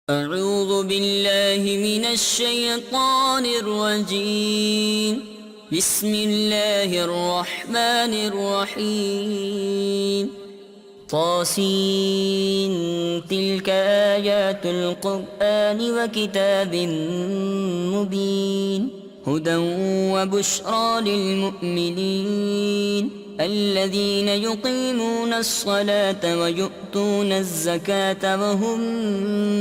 أعوذ بالله من الشيطان الرجيم. بسم الله الرحمن الرحيم. طاسين تلك آيات القرآن وكتاب مبين هدى وبشرى للمؤمنين الذين يقيمون الصلاة ويؤتون الزكاة وهم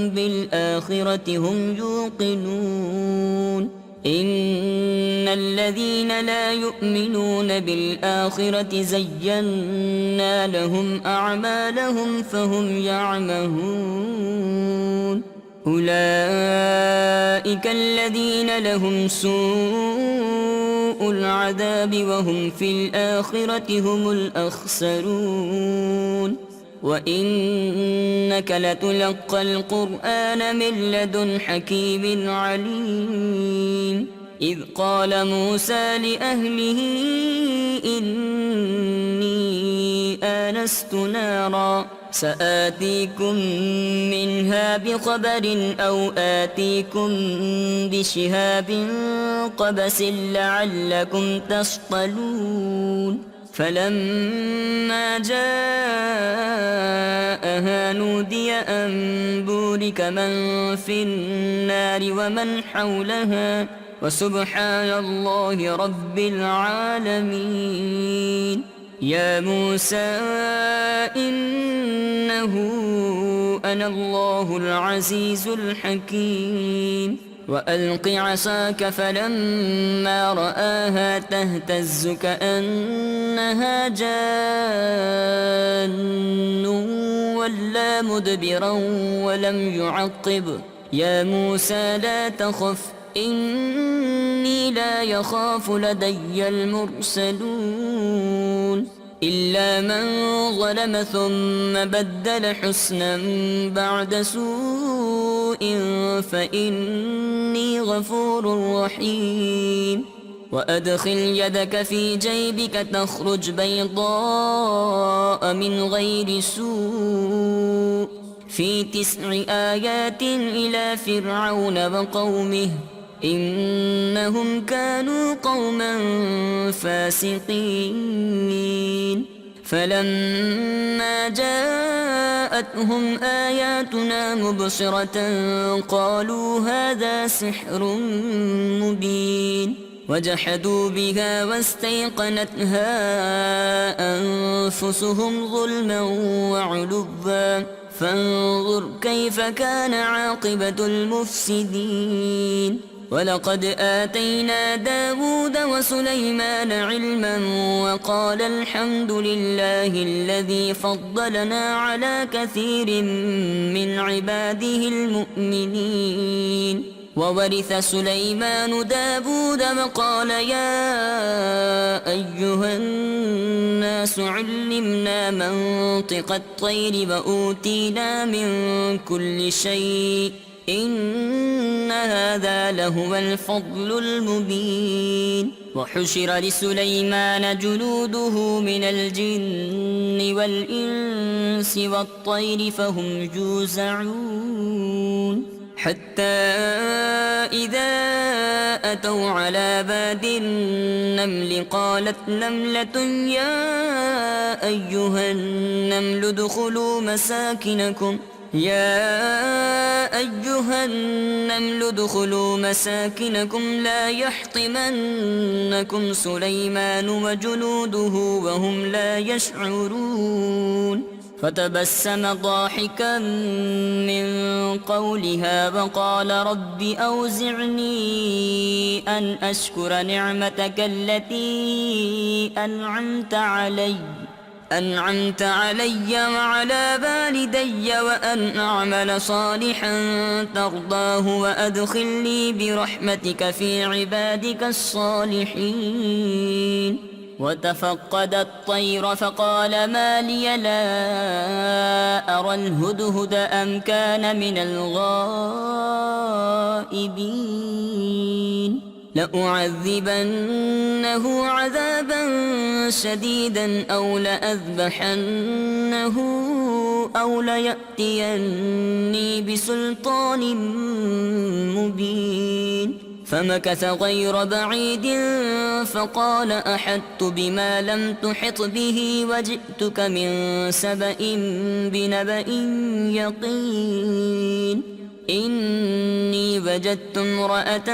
بالآخرة هم يوقنون إن الذين لا يؤمنون بالآخرة زينا لهم أعمالهم فهم يعمهون أولئك الذين لهم سوء العذاب وهم في الآخرة هم الأخسرون وإنك لتلقى القرآن من لدن حكيم عليم إذ قال موسى لأهله إني آنست نارا سآتيكم منها بخبر أو آتيكم بشهاب قبس لعلكم تصطلون فلما جاءها نودي أن بورك من في النار ومن حولها وسبحان الله رب العالمين يا موسى إنه أنا الله العزيز الحكيم وألق عصاك فلما رآها تهتز كأنها جان ولا مدبرا ولم يعقب يا موسى لا تخف إني لا يخاف لدي المرسلون إلا من ظلم ثم بدل حسنا بعد سوء فإني غفور رحيم وأدخل يدك في جيبك تخرج بيضاء من غير سوء في 9 آيات إلى فرعون وقومه إنهم كانوا قوما فاسقين فلما جاءتهم آياتنا مبصرة قالوا هذا سحر مبين وجحدوا بها واستيقنتها أنفسهم ظلما وعلوا فانظر كيف كان عاقبة المفسدين ولقد آتينا داود وسليمان علما وقال الحمد لله الذي فضلنا على كثير من عباده المؤمنين وورث سليمان داود وقال يا أيها الناس علمنا منطق الطير وأوتينا من كل شيء إن هذا لهو الفضل المبين وحشر لسليمان جنوده من الجن والإنس والطير فهم يوزعون حتى إذا أتوا على باد النمل قالت نملة يا أيها النمل ادخلوا مساكنكم لا يحطمنكم سليمان وجنوده وهم لا يشعرون فتبسم ضاحكا من قولها وقال رب أوزعني أن أشكر نعمتك التي أنعمت علي وعلى والدي وأن أعمل صالحا ترضاه وأدخلني برحمتك في عبادك الصالحين وتفقد الطير فقال ما لي لا أرى الهدهد أم كان من الغائبين لأعذبنه عذابا شديدا أو لأذبحنه أو ليأتيني بسلطان مبين فمكث غير بعيد فقال أحطت بما لم تحط به وجئتك من سبأ بنبأ يقين إني وجدت امرأة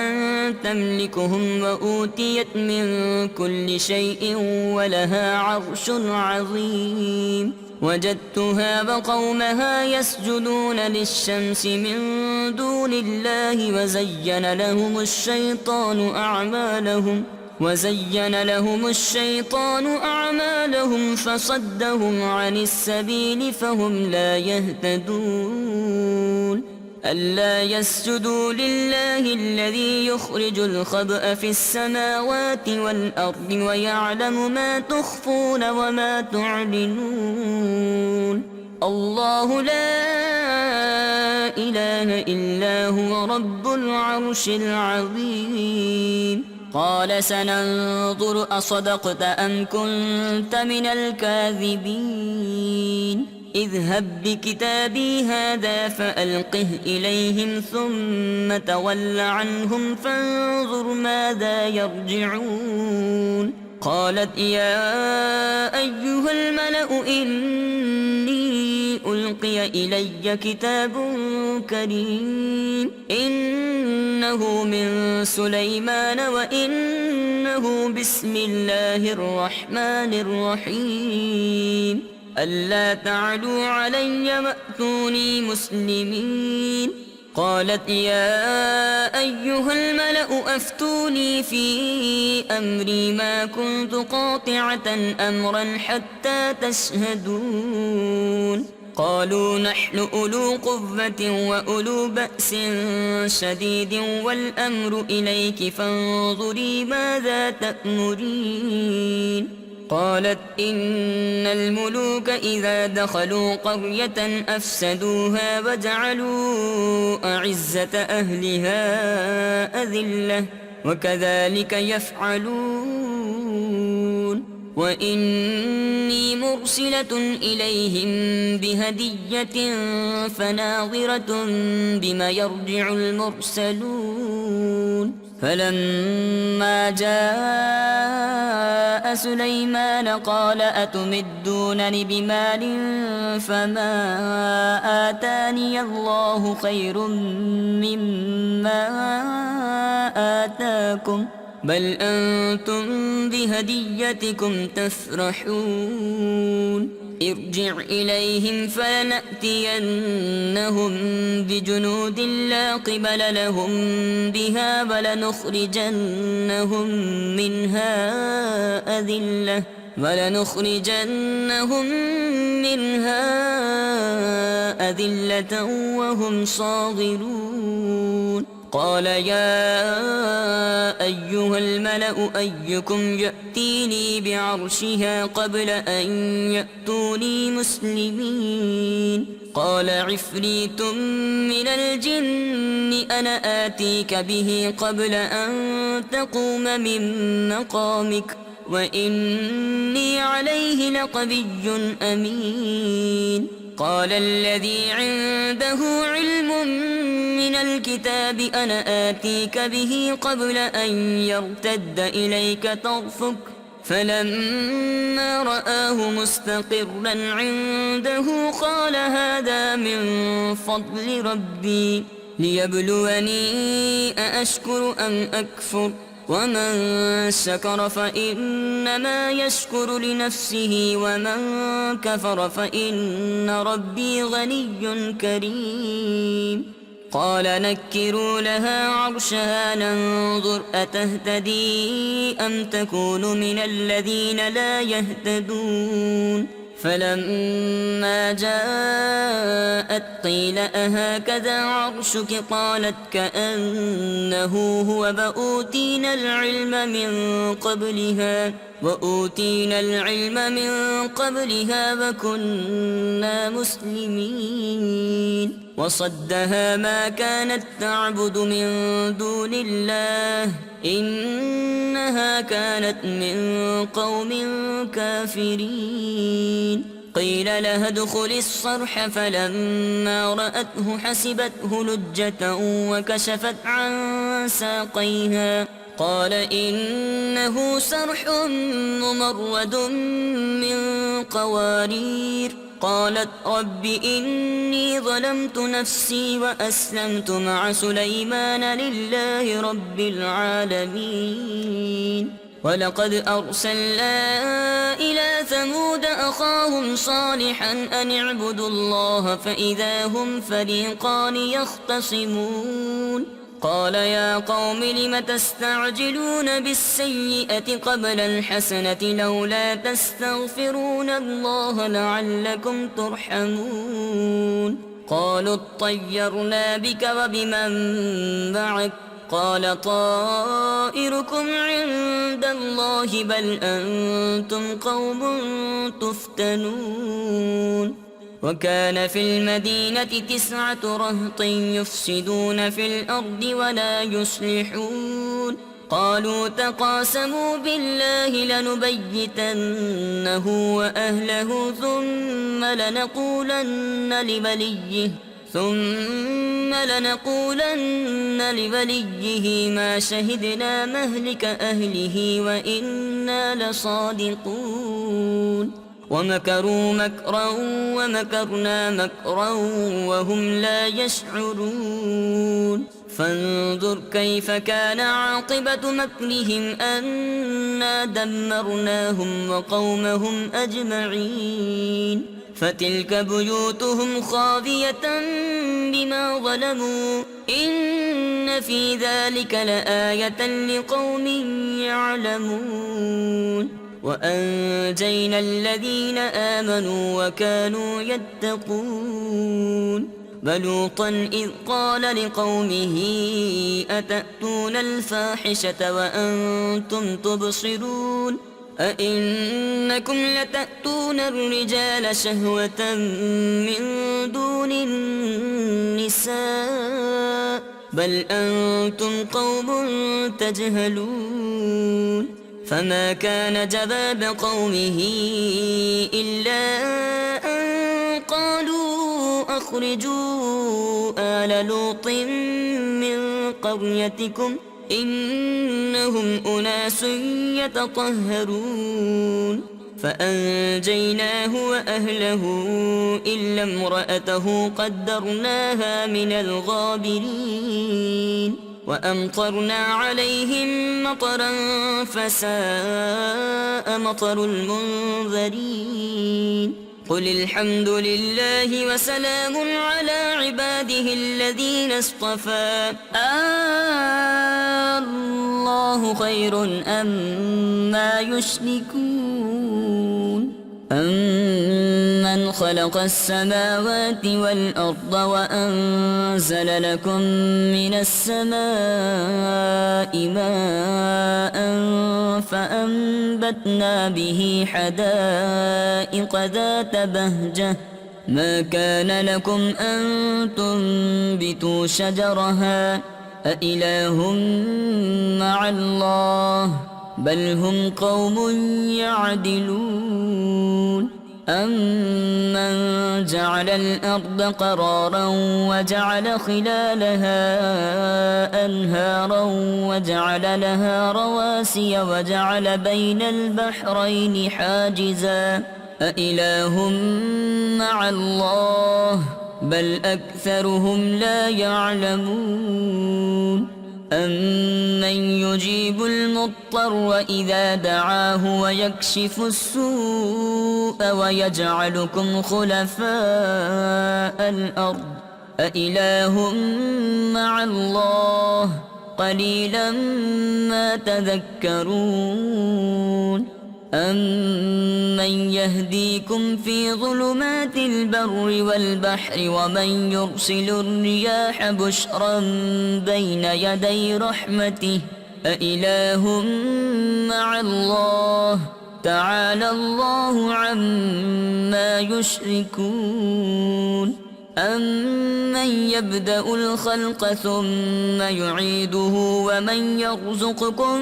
تملكهم وأوتيت من كل شيء ولها عرش عظيم وجدتها وقومها يسجدون للشمس من دون الله وزين لهم الشيطان أعمالهم فصدهم عن السبيل فهم لا يهتدون ألا يسجدوا لله الذي يخرج الخبأ في السماوات والأرض ويعلم ما تخفون وما تعلنون الله لا إله إلا هو رب العرش العظيم قال سننظر أصدقت أم كنت من الكاذبين اذهب بكتابي هذا فألقه إليهم ثم تول عنهم فانظر ماذا يرجعون قالت يا أيها الملأ إني ألقي إلي كتاب كريم إنه من سليمان وإنه بسم الله الرحمن الرحيم ألا تعلوا علي وأتوني مسلمين قالت يا أيها الملأ أفتوني في أمري ما كنت قاطعة أمرا حتى تشهدون قالوا نحن أولو قوة وأولو بأس شديد والأمر إليك فانظري ماذا تأمرين قالت إن الملوك إذا دخلوا قرية أفسدوها وجعلوا أعزة أهلها أذلة وكذلك يفعلون وإني مرسلة إليهم بهدية فناظرة بما يرجع المرسلون فلما جاء سليمان قال أتمدونني بمال فما آتاني الله خير مما آتاكم بل أنتم بهديتكم تفرحون ارجع إليهم فلنأتينهم بجنود لا قبل لهم بها ولنخرجنهم منها أذلة وهم صاغرون قال يا أيها الملأ أيكم يأتيني بعرشها قبل أن يأتوني مسلمين قال عفريت من الجن أنا آتيك به قبل أن تقوم من مقامك وإني عليه لقوي أمين قال الذي عنده علم من الكتاب أنا آتيك به قبل أن يرتد إليك طرفك فلما رآه مستقرا عنده قال هذا من فضل ربي ليبلوني أأشكر أم أكفر ومن شكر فإنما يشكر لنفسه ومن كفر فإن ربي غني كريم قال نكروا لها عرشها ننظر أتهتدي أم تكون من الذين لا يهتدون فلما جاءت قيل أهكذا عرشك قالت كأنه هو وأوتينا العلم من قبلها وكنا مسلمين وصدها ما كانت تعبد من دون الله إنها كانت من قوم كافرين قيل لها ادخل الصرح فلما رأته حسبته لجة وكشفت عن ساقيها قال إنه صرح ممرد من قوارير قالت رب إني ظلمت نفسي وأسلمت مع سليمان لله رب العالمين ولقد أرسلنا إلى ثمود أخاهم صالحا أن اعبدوا الله فإذا هم فريقان يختصمون قال يا قوم لم تستعجلون بالسيئة قبل الحسنة لولا تستغفرون الله لعلكم ترحمون قالوا اطيرنا بك وبمن معك قال طائركم عند الله بل أنتم قوم تفتنون وكان في المدينة 9 رهط يفسدون في الأرض ولا يصلحون قالوا تقاسموا بالله لنبيتنه وأهله ثم لنقولن لوليه ما شهدنا مهلك أهله وإنا لصادقون ومكروا مكرا ومكرنا مكرا وهم لا يشعرون فانظر كيف كان عاقبة مكرهم أنا دمرناهم وقومهم أجمعين فتلك بيوتهم خاوية بما ظلموا إن في ذلك لآية لقوم يعلمون وأنجينا الذين آمنوا وكانوا يتقون ولوطا إذ قال لقومه أتأتون الفاحشة وأنتم تبصرون أئنكم لتأتون الرجال شهوة من دون النساء بل أنتم قوم تجهلون فما كان جواب قومه إلا أن قالوا أخرجوا آل لوط من قريتكم إنهم أناس يتطهرون فأنجيناه وأهله إلا امرأته قدرناها من الغابرين وأمطرنا عليهم مطرا فساء مطر المنذرين قل الحمد لله وسلام على عباده الذين اصطفى الله خير أما يشركون أمن خلق السماوات والأرض وأنزل لكم من السماء ماء فأنبتنا به حدائق ذات بهجة ما كان لكم أن تنبتوا شجرها أإله مع الله بل هم قوم يعدلون أمن جعل الأرض قرارا وجعل خلالها أنهارا وجعل لها رواسي وجعل بين البحرين حاجزا أإله مع الله بل أكثرهم لا يعلمون أمن يجيب المضطر إذا دعاه ويكشف السوء ويجعلكم خلفاء الأرض أإله مع الله قليلا ما تذكرون أمن يهديكم في ظلمات البر والبحر ومن يرسل الرياح بشرا بين يدي رحمته أإله مع الله تعالى الله عما يشركون أمن يبدأ الخلق ثم يعيده ومن يرزقكم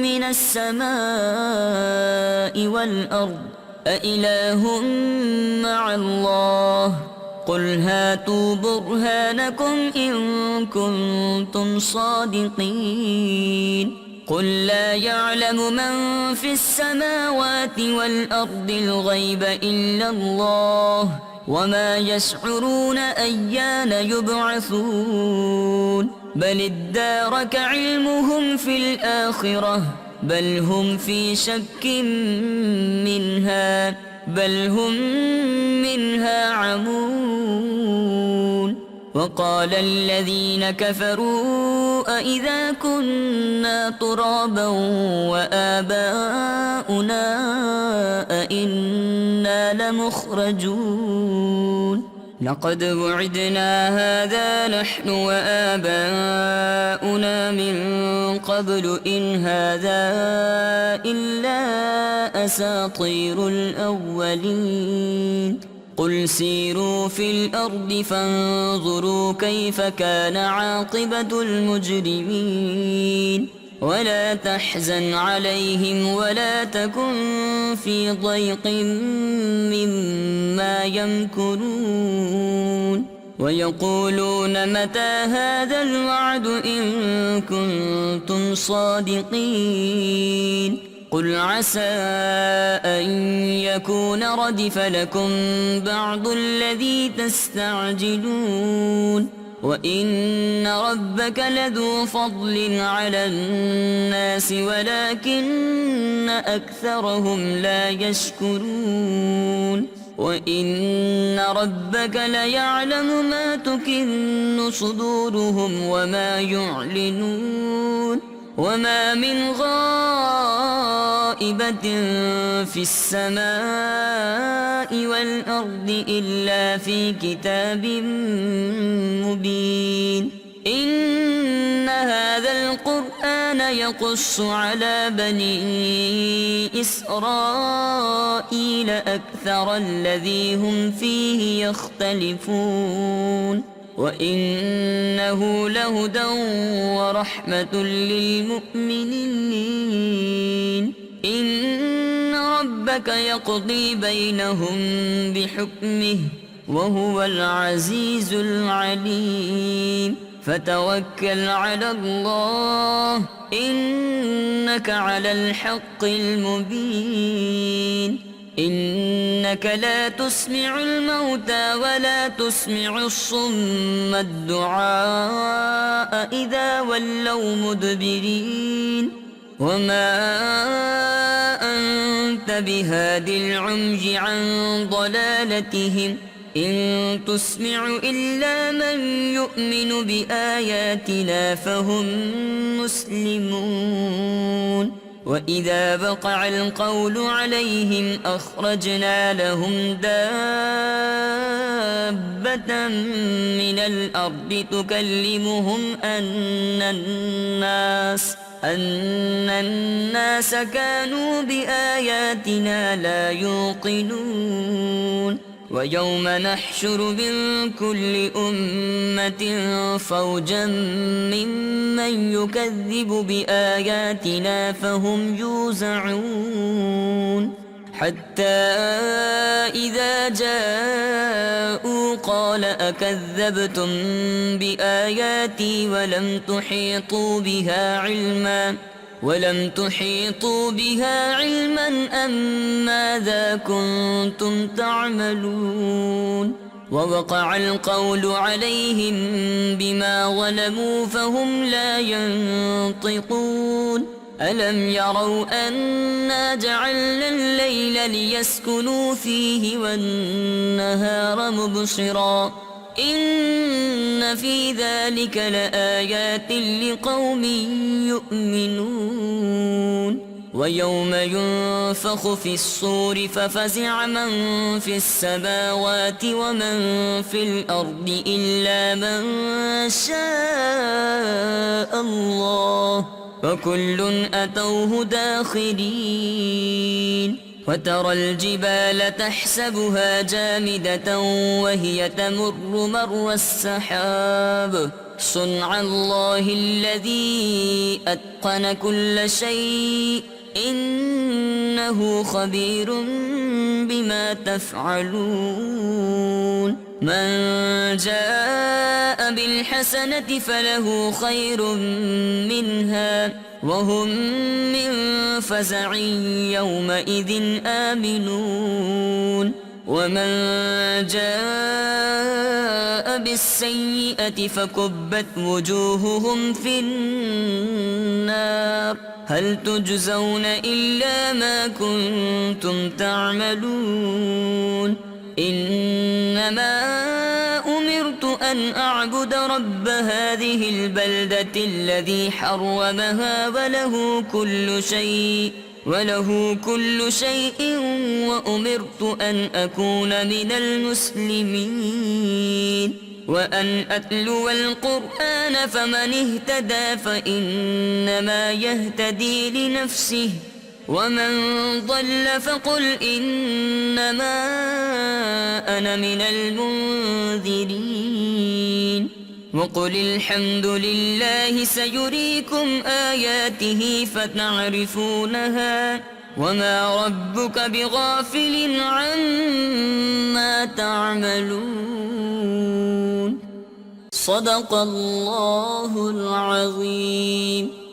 من السماء والأرض أإله مع الله قل هاتوا برهانكم إن كنتم صادقين قل لا يعلم من في السماوات والأرض الغيب إلا الله وما يشعرون أيان يبعثون بل ادارك علمهم في الآخرة بل هم في شك منها بل هم منها عمون وقال الذين كفروا أإذا كنا ترابا وآباؤنا أإنا لمخرجون لقد وعدنا هذا نحن وآباؤنا من قبل إن هذا إلا أساطير الأولين قل سيروا في الأرض فانظروا كيف كان عاقبة المجرمين ولا تحزن عليهم ولا تكن في ضيق مما يمكرون ويقولون متى هذا الوعد إن كنتم صادقين قل عسى أن يكون ردف لكم بعض الذي تستعجلون وإن ربك لذو فضل على الناس ولكن أكثرهم لا يشكرون وإن ربك ليعلم ما تكن صدورهم وما يعلنون وما من غائبة في السماء والأرض إلا في كتاب مبين إن هذا القرآن يقص على بني إسرائيل أكثر الذي هم فيه يختلفون وإنه لهدى ورحمة للمؤمنين إن ربك يقضي بينهم بحكمه وهو العزيز العليم فتوكل على الله إنك على الحق المبين إنك لا تسمع الموتى ولا تسمع الصم الدعاء إذا ولوا مدبرين وما أنت بهاد العمي عن ضلالتهم إن تسمع إلا من يؤمن بآياتنا فهم مسلمون وإذا وقع القول عليهم أخرجنا لهم دابة من الأرض تكلمهم أن الناس كانوا بآياتنا لا يوقنون ويوم نحشر من كل أمة فوجا ممن يكذب بآياتنا فهم يوزعون حتى إذا جاءوا قال أكذبتم بآياتي ولم تحيطوا بها علما أم ماذا كنتم تعملون ووقع القول عليهم بما ظلموا فهم لا ينطقون ألم يروا أنا جعلنا الليل ليسكنوا فيه والنهار مبصرا إن في ذلك لآيات لقوم يؤمنون ويوم ينفخ في الصور ففزع من في السماوات ومن في الأرض إلا من شاء الله فكل أتوه داخرين وترى الجبال تحسبها جامدة وهي تمر مر السحاب صنع الله الذي أتقن كل شيء إنه خبير بما تفعلون من جاء بالحسنة فله خير منها وهم من فزع يومئذ آمنون ومن جاء بالسيئة فكبت وجوههم في النار هل تجزون إلا ما كنتم تعملون إنما أمرت أن أعبد رب هذه البلدة الذي حرمها وله كل شيء وأمرت أن أكون من المسلمين وأن أتلو القرآن فمن اهتدى فإنما يهتدي لنفسه ومن ضل فقل إنما أنا من المنذرين وقل الحمد لله سيريكم آياته فتعرفونها وما ربك بغافل عما تعملون صدق الله العظيم.